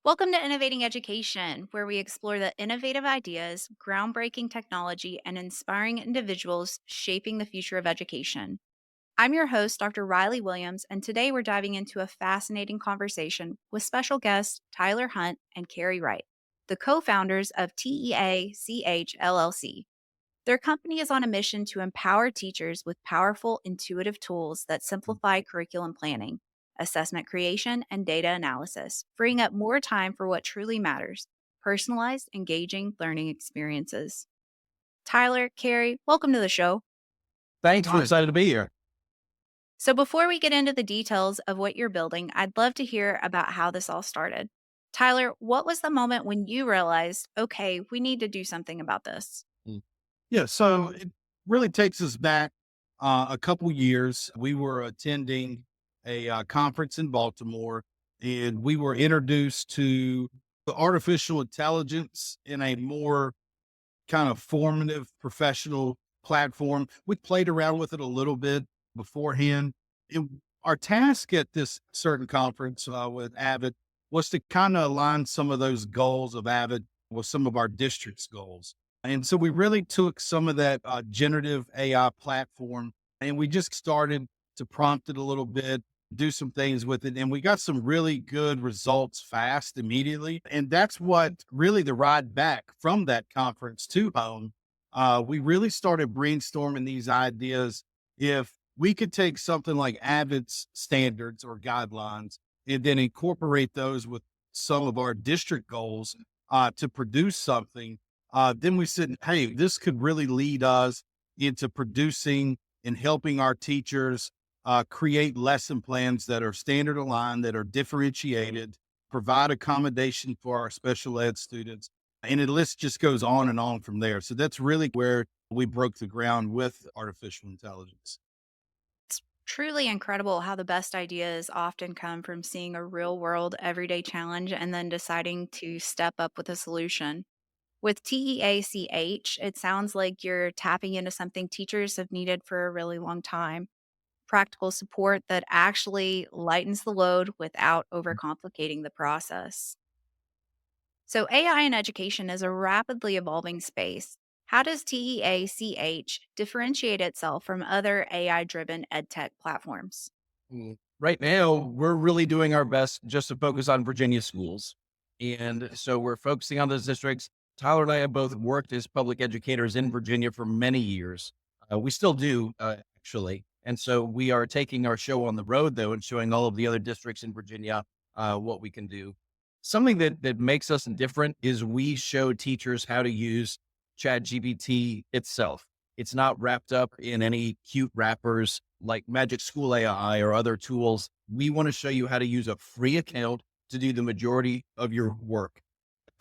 Welcome to Innovating Education, where we explore the innovative ideas, groundbreaking technology, and inspiring individuals shaping the future of education. I'm your host, Dr. Riley Williams, and today we're diving into a fascinating conversation with special guests Tyler Hunt and Carrie Wright, the co founders of TEACH LLC. Their company is on a mission to empower teachers with powerful, intuitive tools that simplify curriculum planning, assessment creation, and data analysis, freeing up more time for what truly matters: personalized, engaging learning experiences. Tyler, Carrie, welcome to the show. Thanks. We're excited to be here. So, before we get into the details of what you're building, I'd love to hear about how this all started. Tyler, what was the moment when you realized, okay, we need to do something about this? Mm. Yeah, so it really takes us back a couple years. We were attending a conference in Baltimore, and we were introduced to the artificial intelligence in a more kind of formative, professional platform. We played around with it a little bit beforehand. Our task at this certain conference with Avid was to kind of align some of those goals of Avid with some of our district's goals. And so we really took some of that generative AI platform and we just started to prompt it a little bit, do some things with it. And we got some really good results fast immediately. And that's what really the ride back from that conference to home. We really started brainstorming these ideas. If we could take something like Avid's standards or guidelines and then incorporate those with some of our district goals to produce something, then we said, hey, this could really lead us into producing and helping our teachers create lesson plans that are standard aligned, that are differentiated, provide accommodation for our special ed students. And the list just goes on and on from there. So that's really where we broke the ground with artificial intelligence. It's truly incredible how the best ideas often come from seeing a real world everyday challenge and then deciding to step up with a solution. With TEACH, it sounds like you're tapping into something teachers have needed for a really long time: practical support that actually lightens the load without overcomplicating the process. So, AI in education is a rapidly evolving space. How does TEACH differentiate itself from other AI driven EdTech platforms? Right now, we're really doing our best just to focus on Virginia schools. And so we're focusing on those districts. Tyler and I have both worked as public educators in Virginia for many years. We still do, actually. And so we are taking our show on the road, though, and showing all of the other districts in Virginia what we can do. Something that makes us different is we show teachers how to use ChatGPT itself. It's not wrapped up in any cute wrappers like Magic School AI or other tools. We want to show you how to use a free account to do the majority of your work.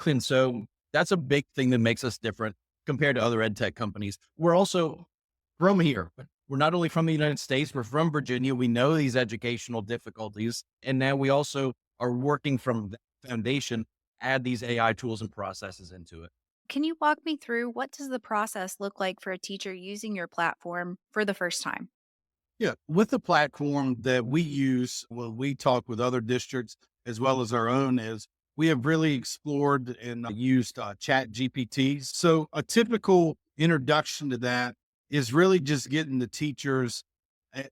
And so that's a big thing that makes us different compared to other ed tech companies. We're also from here. We're not only from the United States, we're from Virginia. We know these educational difficulties. And now we also are working from that foundation, add these AI tools and processes into it. Can you walk me through what does the process look like for a teacher using your platform for the first time? Yeah, with the platform that we use when we talk with other districts as well as our own is we have really explored and used chat GPTs. So a typical introduction to that is really just getting the teachers,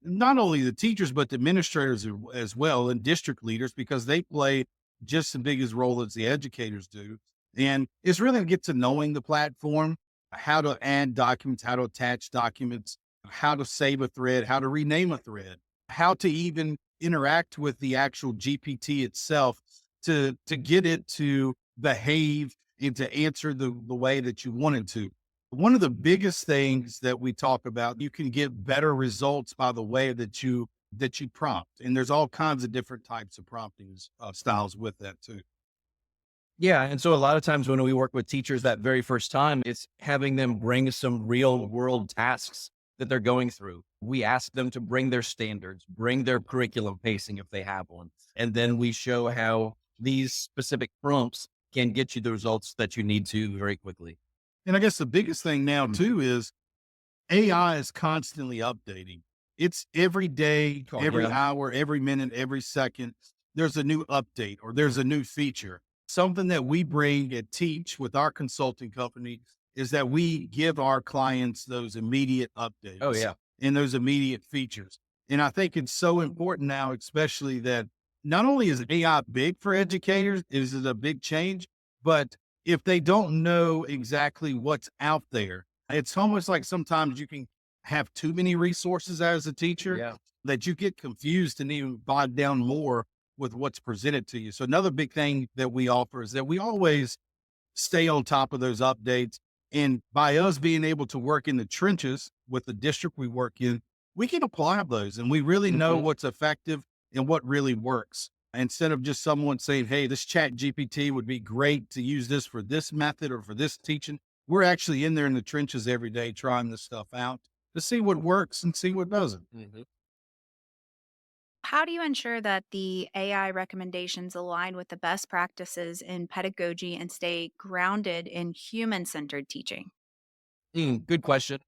not only the teachers, but the administrators as well and district leaders, because they play just as big as role as the educators do. And it's really to get to knowing the platform, how to add documents, how to attach documents, how to save a thread, how to rename a thread, how to even interact with the actual GPT itself to get it to behave and to answer the way that you want it to. One of the biggest things that we talk about, you can get better results by the way that you prompt. And there's all kinds of different types of prompting styles with that too. Yeah. And so a lot of times when we work with teachers that very first time, it's having them bring some real world tasks that they're going through. We ask them to bring their standards, bring their curriculum pacing if they have one. And then we show how these specific prompts can get you the results that you need to very quickly. And I guess the biggest thing now too is AI is constantly updating. It's every day, Oh, every yeah. hour, every minute, every second. There's a new update or there's a new feature. Something that we bring at Teach with our consulting company is that we give our clients those immediate Oh, updates yeah. and those immediate features. And I think it's so important now, especially that not only is AI big for educators, is it a big change, but if they don't know exactly what's out there, it's almost like sometimes you can have too many resources as a teacher Yeah. that you get confused and even bogged down more with what's presented to you. So another big thing that we offer is that we always stay on top of those updates. And by us being able to work in the trenches with the district we work in, we can apply those and we really know Mhm. what's effective and what really works. Instead of just someone saying, hey, this chat GPT would be great to use this for this method or for this teaching. We're actually in there in the trenches every day trying this stuff out to see what works and see what doesn't. Mhm. How do you ensure that the AI recommendations align with the best practices in pedagogy and stay grounded in human centered teaching? Good question.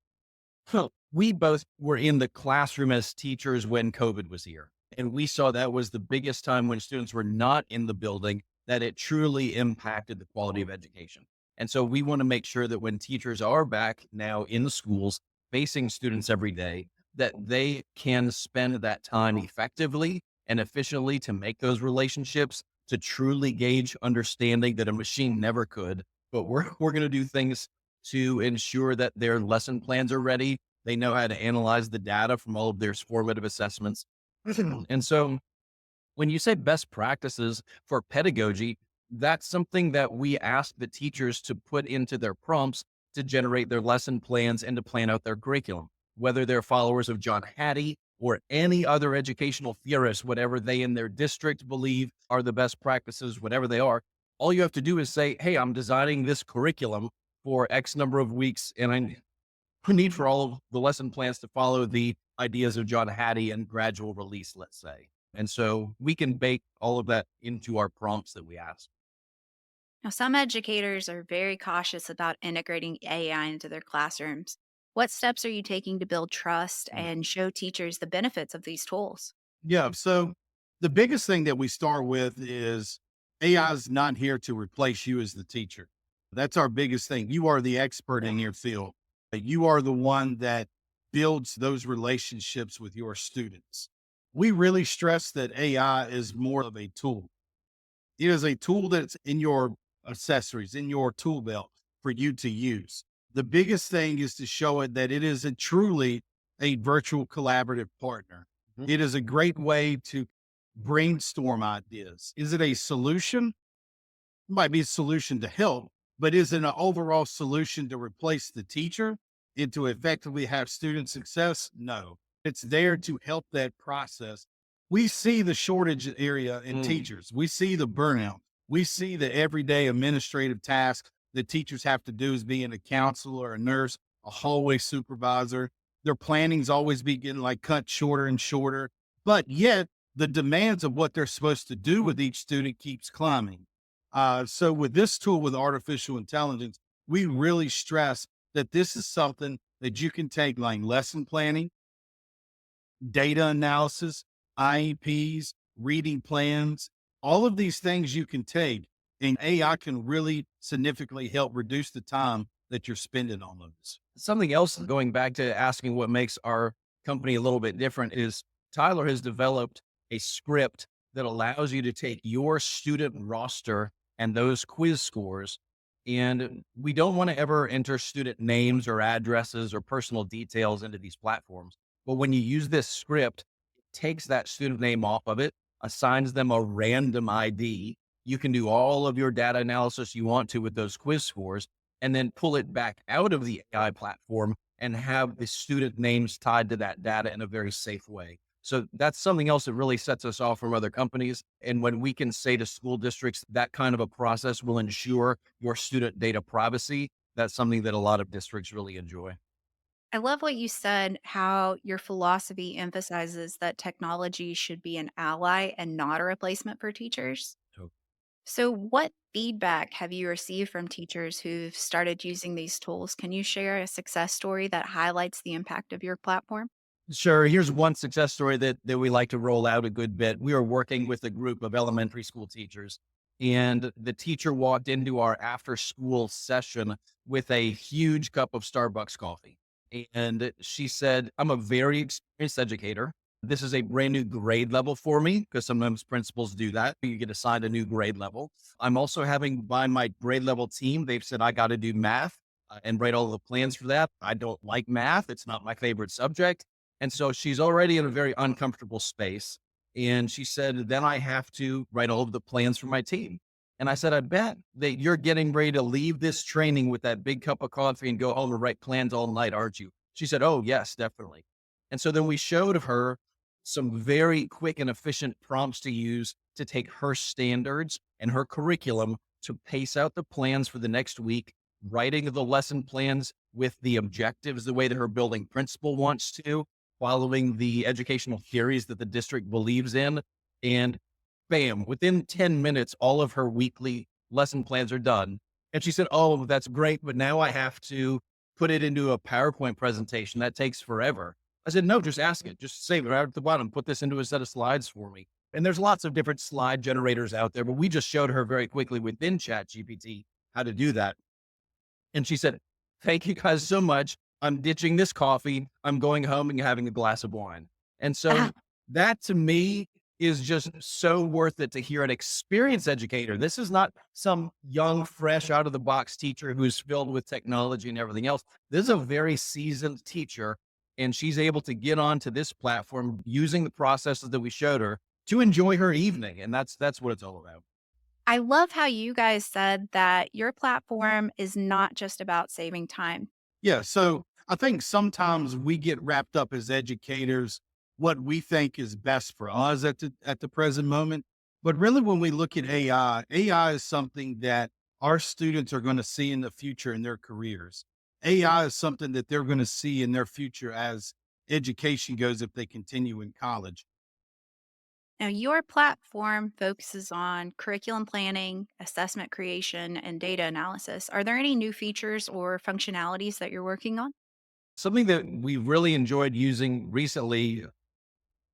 We both were in the classroom as teachers when COVID was here. And we saw that was the biggest time when students were not in the building that it truly impacted the quality of education. And so we want to make sure that when teachers are back now in the schools facing students every day, that they can spend that time effectively and efficiently to make those relationships, to truly gauge understanding that a machine never could. But we're going to do things to ensure that their lesson plans are ready. They know how to analyze the data from all of their formative assessments. And so when you say best practices for pedagogy, that's something that we ask the teachers to put into their prompts to generate their lesson plans and to plan out their curriculum. Whether they're followers of John Hattie or any other educational theorist, whatever they in their district believe are the best practices, whatever they are, all you have to do is say, hey, I'm designing this curriculum for X number of weeks, and I need for all of the lesson plans to follow the ideas of John Hattie and gradual release, let's say. And so we can bake all of that into our prompts that we ask. Now, some educators are very cautious about integrating AI into their classrooms. What steps are you taking to build trust Mm. and show teachers the benefits of these tools? Yeah. So the biggest thing that we start with is AI is not here to replace you as the teacher. That's our biggest thing. You are the expert in your field. You are the one that builds those relationships with your students. We really stress that AI is more of a tool. It is a tool that's in your accessories, in your tool belt for you to use. The biggest thing is to show it that it is a truly a virtual collaborative partner. Mhm. It is a great way to brainstorm ideas. Is it a solution? It might be a solution to help, but is it an overall solution to replace the teacher and to effectively have student success? No. It's there to help that process. We see the shortage area in Mm. teachers. We see the burnout. We see the everyday administrative tasks that teachers have to do as being a counselor, a nurse, a hallway supervisor. Their planning's always be getting like cut shorter and shorter. But yet the demands of what they're supposed to do with each student keeps climbing. So with this tool with artificial intelligence, we really stress that this is something that you can take like lesson planning, data analysis, IEPs, reading plans, all of these things you can take, and AI can really significantly help reduce the time that you're spending on those. Something else, going back to asking what makes our company a little bit different, is Tyler has developed a script that allows you to take your student roster and those quiz scores. And we don't want to ever enter student names or addresses or personal details into these platforms. But when you use this script, it takes that student name off of it, assigns them a random ID. You can do all of your data analysis you want to with those quiz scores and then pull it back out of the AI platform and have the student names tied to that data in a very safe way. So that's something else that really sets us off from other companies. And when we can say to school districts that kind of a process will ensure your student data privacy, that's something that a lot of districts really enjoy. I love what you said, how your philosophy emphasizes that technology should be an ally and not a replacement for teachers. So So, what feedback have you received from teachers who've started using these tools? Can you share a success story that highlights the impact of your platform? sure. Here's one success story that we like to roll out a good bit. We are working with a group of elementary school teachers, And the teacher walked into our after school session with a huge cup of Starbucks coffee. And she said, I'm a very experienced educator. This is a brand new grade level for me because sometimes principals do that. You get assigned a new grade level. I'm also having by my grade level team, they've said I got to do math and write all the plans for that. I don't like math. It's not my favorite subject. And so she's already in a very uncomfortable space. And she said, then I have to write all of the plans for my team. And I said, I bet that you're getting ready to leave this training with that big cup of coffee and go home and write plans all night, aren't you? She said, oh, yes, definitely. And so then we showed her some very quick and efficient prompts to use to take her standards and her curriculum to pace out the plans for the next week, writing the lesson plans with the objectives the way that her building principal wants to, following the educational theories that the district believes in. And bam, within 10 minutes, all of her weekly lesson plans are done. And she said, oh, that's great, but now I have to put it into a PowerPoint presentation. That takes forever. I said, no, just ask it. Just save it right at the bottom. Put this into a set of slides for me. And there's lots of different slide generators out there, but we just showed her very quickly within ChatGPT how to do that. And she said, thank you guys so much. I'm ditching this coffee. I'm going home and having a glass of wine. And so that to me is just so worth it to hear an experienced educator. This is not some young, fresh out of the box teacher who's filled with technology and everything else. This is a very seasoned teacher, and she's able to get onto this platform using the processes that we showed her to enjoy her evening. And that's what it's all about. I love how you guys said that your platform is not just about saving time. Yeah. So I think sometimes we get wrapped up as educators what we think is best for us at the present moment. But really, when we look at AI is something that our students are going to see in the future in their careers. AI is something that they're going to see in their future as education goes if they continue in college. Now, your platform focuses on curriculum planning, assessment creation, and data analysis. Are there any new features or functionalities that you're working on? Something that we really enjoyed using recently,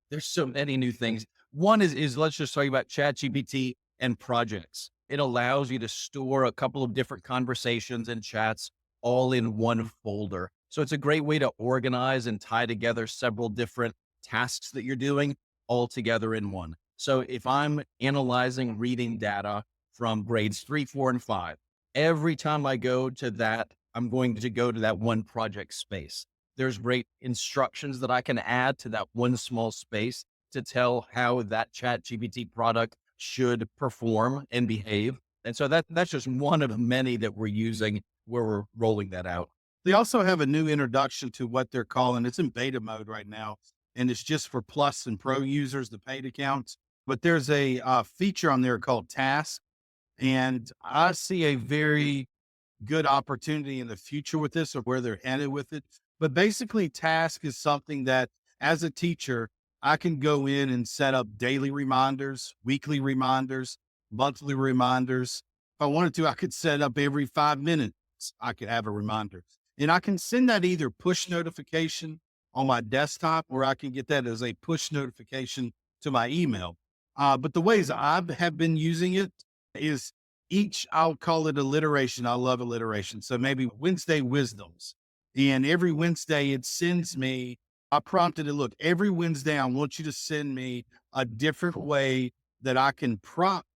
there's so many new things. One is let's just talk about ChatGPT and projects. It allows you to store a couple of different conversations and chats all in one folder. So it's a great way to organize and tie together several different tasks that you're doing all together in one. So if I'm analyzing reading data from grades 3, 4, and 5, every time I go to that, I'm going to go to that one project space. There's great instructions that I can add to that one small space to tell how that chat GPT product should perform and behave. And so that's just one of many that we're using where we're rolling that out. They also have a new introduction to what they're calling, it's in beta mode right now, and it's just for Plus and Pro users, the paid accounts. But there's a feature on there called Task. And I see a very good opportunity in the future with this or where they're headed with it. But basically, task is something that as a teacher, I can go in and set up daily reminders, weekly reminders, monthly reminders. If I wanted to, I could set up every 5 minutes, I could have a reminder. And I can send that either push notification on my desktop or I can get that as a push notification to my email. But the ways I have been using it is I'll call it alliteration. I love alliteration. So maybe Wednesday wisdoms. And every Wednesday it sends me, I prompted it, look, every Wednesday, I want you to send me a different way that I can prompt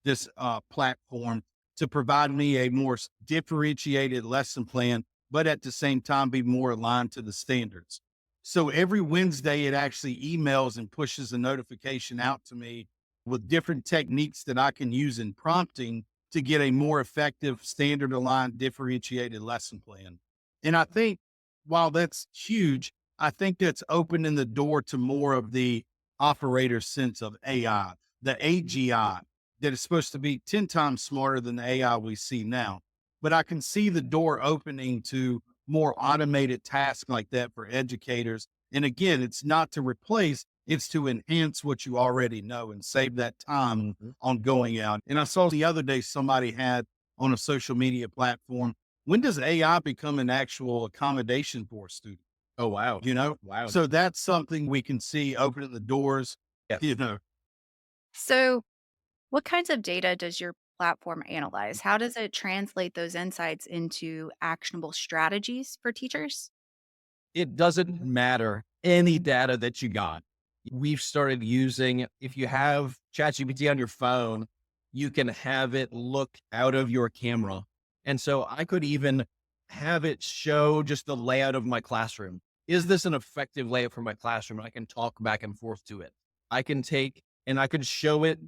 this platform to provide me a more differentiated lesson plan, but at the same time, be more aligned to the standards. So every Wednesday, it actually emails and pushes a notification out to me with different techniques that I can use in prompting to get a more effective, standard aligned, differentiated lesson plan. And I think while that's huge, I think that's opening the door to more of the operator sense of AI, the AGI that is supposed to be 10 times smarter than the AI we see now. But I can see the door opening to more automated tasks like that for educators. And again, it's not to replace, it's to enhance what you already know and save that time on going out. And I saw the other day somebody had on a social media platform, when does AI become an actual accommodation for a student? Oh, wow. You know? Wow. So that's something we can see opening the doors, Yeah. you know. So, What kinds of data does your platform analyze? How does it translate those insights into actionable strategies for teachers? It doesn't matter any data that you got. We've started using, if you have ChatGPT on your phone, you can have it look out of your camera. And so I could even have it show just the layout of my classroom. Is this an effective layout for my classroom? I can talk back and forth to it. I can take and I could show it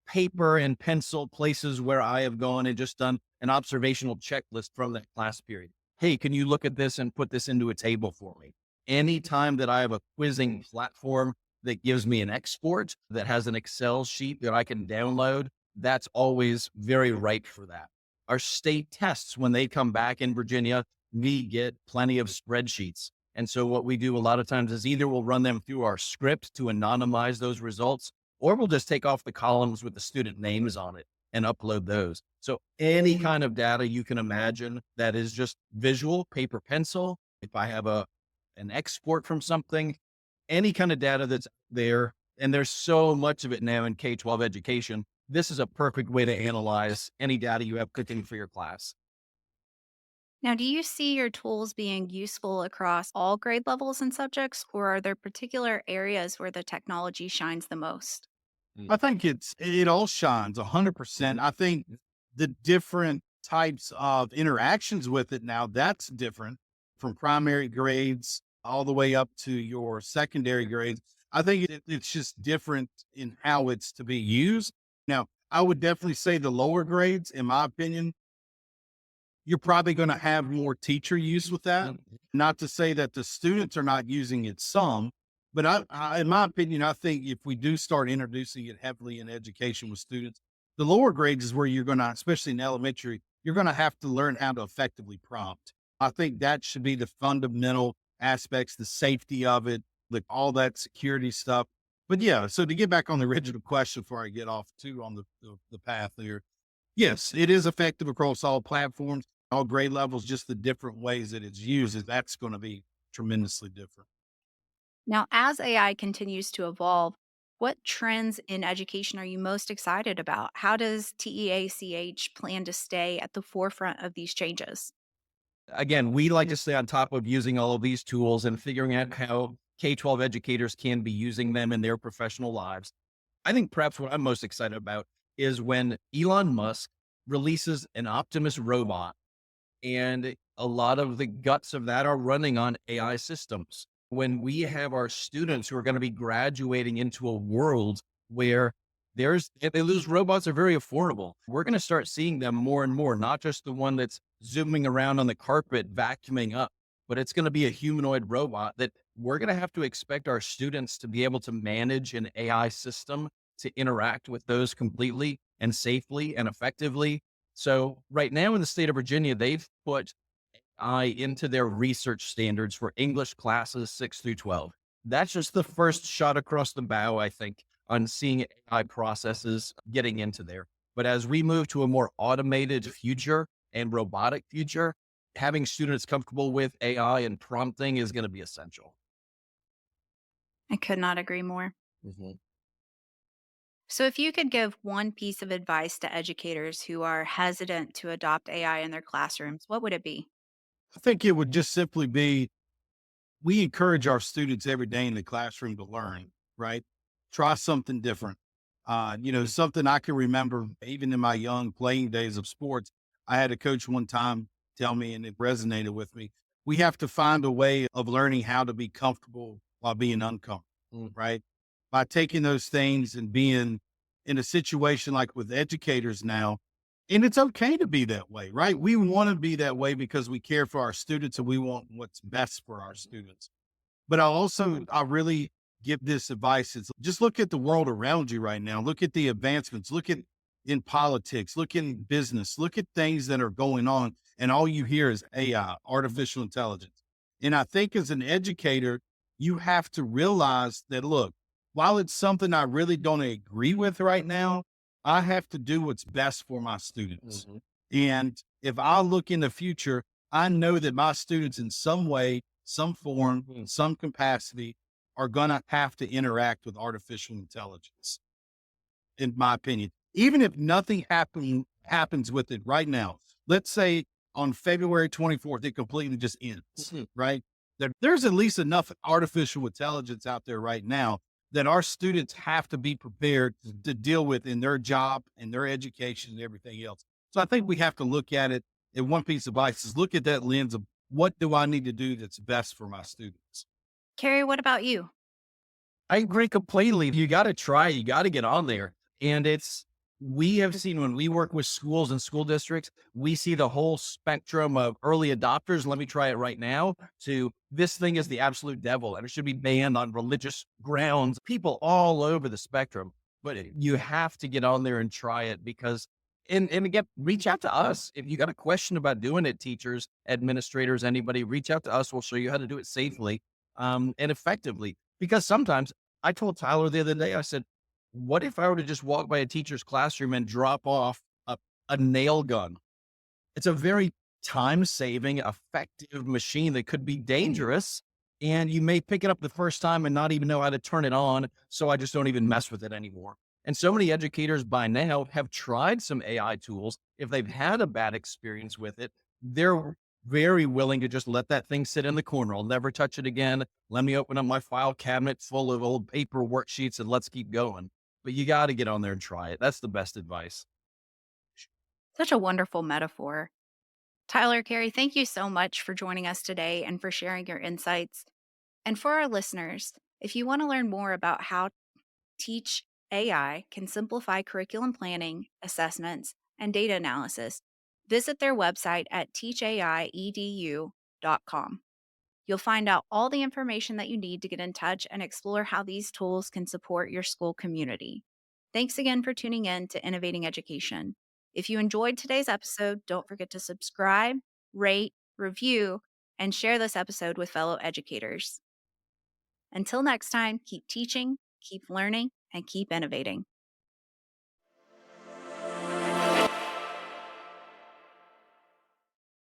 paper and pencil places where I have gone and just done an observational checklist from that class period. Hey, can you look at this and put this into a table for me? Anytime that I have a quizzing platform that gives me an export that has an Excel sheet that I can download, that's always very ripe for that. Our state tests, when they come back in Virginia, we get plenty of spreadsheets. And so what we do a lot of times is either we'll run them through our script to anonymize those results, or we'll just take off the columns with the student names on it and upload those. So any kind of data you can imagine that is just visual, paper, pencil. If I have an export from something, any kind of data that's there, and there's so much of it now in K-12 education, this is a perfect way to analyze any data you have cooking for your class. Now, do you see your tools being useful across all grade levels and subjects, or are there particular areas where the technology shines the most? I think it all shines 100%. I think the different types of interactions with it now, that's different from primary grades all the way up to your secondary grades. I think it's just different in how it's to be used. Now, I would definitely say the lower grades, in my opinion, you're probably going to have more teacher use with that. Not to say that the students are not using it some, but in my opinion, I think if we do start introducing it heavily in education with students, the lower grades is where you're going to, especially in elementary, you're going to have to learn how to effectively prompt. I think that should be the fundamental aspects, the safety of it, like all that security stuff. But yeah, so to get back on the original question before I get off too on the path there, yes, it is effective across all platforms, all grade levels, just the different ways that it's used, that's going to be tremendously different. Now, as AI continues to evolve, what trends in education are you most excited about? How does TEACH plan to stay at the forefront of these changes? Again, we like to stay on top of using all of these tools and figuring out how K-12 educators can be using them in their professional lives. I think perhaps what I'm most excited about is when Elon Musk releases an Optimus robot, and a lot of the guts of that are running on AI systems. When we have our students who are going to be graduating into a world where if they lose robots are very affordable, we're going to start seeing them more and more, not just the one that's zooming around on the carpet, vacuuming up, but it's going to be a humanoid robot that we're going to have to expect our students to be able to manage an AI system to interact with those completely and safely and effectively. So right now in the state of Virginia, they've put AI into their research standards for English classes 6 through 12. That's just the first shot across the bow, I think, on seeing AI processes getting into there. But as we move to a more automated future and robotic future, having students comfortable with AI and prompting is going to be essential. I could not agree more. Mhm. So, if you could give one piece of advice to educators who are hesitant to adopt AI in their classrooms, what would it be? I think it would just simply be we encourage our students every day in the classroom to learn, right? Try something different. Something I can remember even in my young playing days of sports. I had a coach one time tell me, and it resonated with me. We have to find a way of learning how to be comfortable while being uncomfortable, Mm. right? By taking those things and being in a situation like with educators now, and it's okay to be that way, right? We want to be that way because we care for our students and we want what's best for our students. But I really give this advice. It's just look at the world around you right now. Look at the advancements. Look at in politics, look in business, look at things that are going on. And all you hear is AI, artificial intelligence. And I think as an educator, you have to realize that, look, while it's something I really don't agree with right now, I have to do what's best for my students. Mhm. And if I look in the future, I know that my students in some way, some form, in some capacity are going to have to interact with artificial intelligence. in my opinion. Even if nothing happens with it right now, let's say on February 24th, it completely just ends, right? There's at least enough artificial intelligence out there right now that our students have to be prepared to deal with in their job and their education and everything else. So I think we have to look at it. And one piece of advice is look at that lens of what do I need to do that's best for my students? Carrie, what about you? I agree completely. You got to try, you got to get on there. And we have seen when we work with schools and school districts, we see the whole spectrum of early adopters. Let me try it right now to this thing is the absolute devil and it should be banned on religious grounds. People all over the spectrum, but you have to get on there and try it because, and again, reach out to us. If you got a question about doing it, teachers, administrators, anybody, reach out to us. We'll show you how to do it safely and effectively. Because sometimes I told Tyler the other day, I said, what if I were to just walk by a teacher's classroom and drop off a nail gun? It's a very time saving, effective machine that could be dangerous. And you may pick it up the first time and not even know how to turn it on. So I just don't even mess with it anymore. And so many educators by now have tried some AI tools. If they've had a bad experience with it, they're very willing to just let that thing sit in the corner. I'll never touch it again. Let me open up my file cabinet full of old paper worksheets and let's keep going. But you got to get on there and try it. That's the best advice. Such a wonderful metaphor. Tyler, Carrie, thank you so much for joining us today and for sharing your insights. And for our listeners, if you want to learn more about how Teach AI can simplify curriculum planning, assessments, and data analysis, visit their website at teachaiedu.com. You'll find out all the information that you need to get in touch and explore how these tools can support your school community. Thanks again for tuning in to Innovating Education. If you enjoyed today's episode, don't forget to subscribe, rate, review, and share this episode with fellow educators. Until next time, keep teaching, keep learning, and keep innovating.